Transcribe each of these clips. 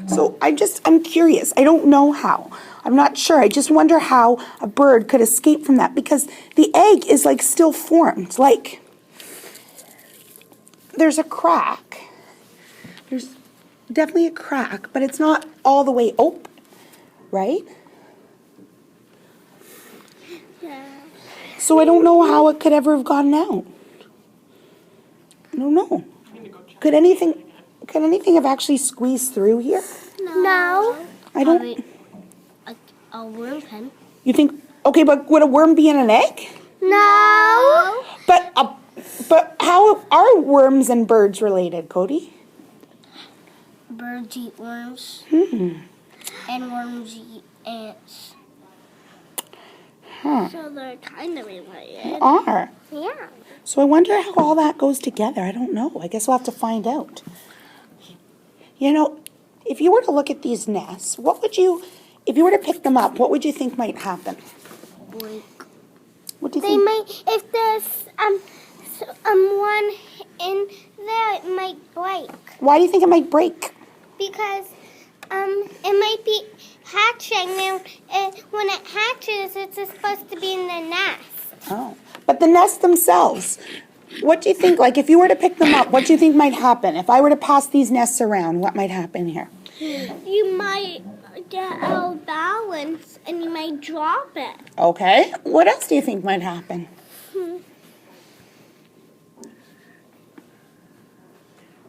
So I'm curious. I don't know how. I'm not sure. I just wonder how a bird could escape from that because the egg is like still formed. Like there's a crack. There's definitely a crack, but it's not all the way open, right? Yeah. So I don't know how it could ever have gotten out. I don't know. Could anything have actually squeezed through here? No. I don't. A worm can. You think? Okay, but would a worm be in an egg? No. But how are worms and birds related, Cody? Birds eat worms. And worms eat ants. Huh. So they're kind of related. They are. Yeah. So I wonder how all that goes together. I don't know. I guess we'll have to find out. You know, if you were to look at these nests, if you were to pick them up, what would you think might happen? Break. What do you They think? might, if there's one in there, it might break Why do you think it might break? because it might be hatching, and when it hatches, it's supposed to be in the nest. Oh. But the nests themselves, what do you think, like if you were to pick them up, what do you think might happen? If I were to pass these nests around, what might happen here? You might get out of balance and you might drop it. Okay. What else do you think might happen? Do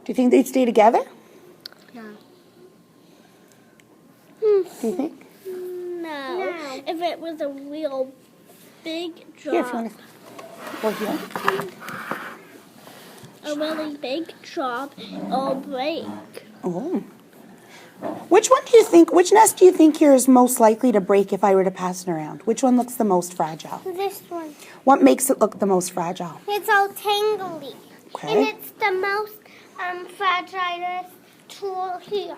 you think they'd stay together? No. Do you think? No. If it was a real big Here, if you drop, want to. Or here. a really big drop, it'll break. Oh. Which nest do you think here is most likely to break if I were to pass it around? Which one looks the most fragile? This one. What makes it look the most fragile? It's all tangly. Okay. And it's the most fragile tool here.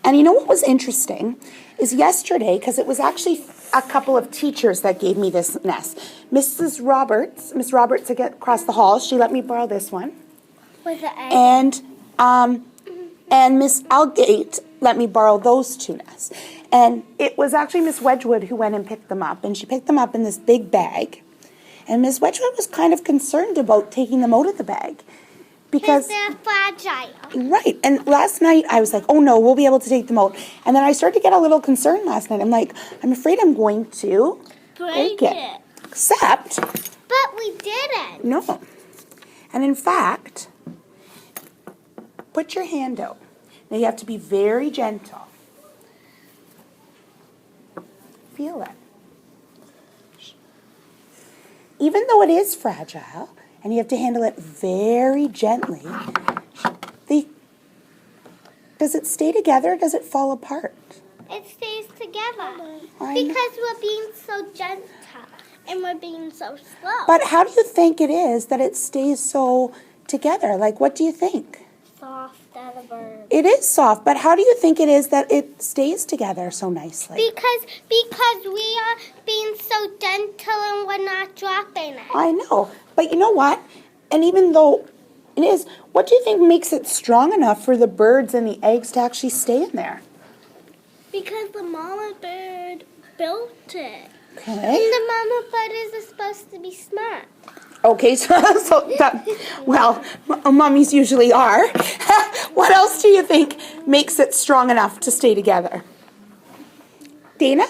And you know what was interesting is yesterday, because it was actually a couple of teachers that gave me this nest. Miss Roberts across the hall, she let me borrow this one. With the egg. And Miss Algate let me borrow those two nests. And it was actually Miss Wedgwood who went and picked them up. And she picked them up in this big bag. And Miss Wedgwood was kind of concerned about taking them out of the bag. Because they're fragile. right. And last night I was like, oh no, we'll be able to take them out. And then I started to get a little concerned last night. I'm like, I'm afraid I'm going to Break it. Except, But we didn't. no. And in fact, put your hand out. Now you have to be very gentle. Feel it. Even though it is fragile, and you have to handle it very gently, does it stay together or does it fall apart? It stays together. I know. Because we're being so gentle and we're being so slow. But how do you think it is that it stays so together? Like, what do you think? Soft as a bird. It is soft, but how do you think it is that it stays together so nicely? Because we are being so gentle and we're not dropping it. I know, but you know what? And even though it is, what do you think makes it strong enough for the birds and the eggs to actually stay in there? Because the mama bird built it. Okay. And the mama bird is supposed to be smart. Okay, well, mummies usually are. What else do you think makes it strong enough to stay together? Dana?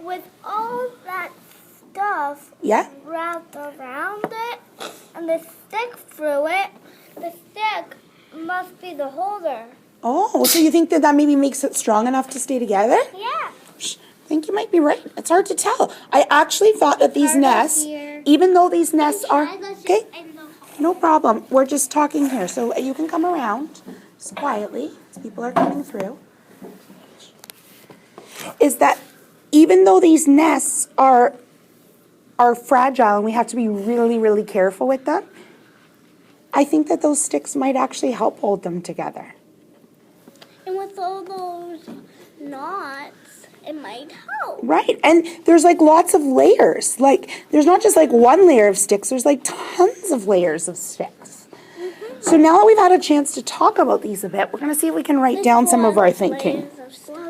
With all that stuff Yeah? wrapped around it and the stick through it, the stick must be the holder. Oh, so you think that maybe makes it strong enough to stay together? Yeah. I think you might be right. It's hard to tell. I actually thought that these nests, even though these nests are... Okay, no problem. We're just talking here, so you can come around just quietly as people are coming through. Is that even though these nests are fragile and we have to be really, really careful with them, I think that those sticks might actually help hold them together. And with all those knots, it might help. Right, and there's like lots of layers. Like, there's not just like one layer of sticks, there's like tons of layers of sticks. So now that we've had a chance to talk about these a bit, we're going to see if we can write down some of our thinking. Layers of slime.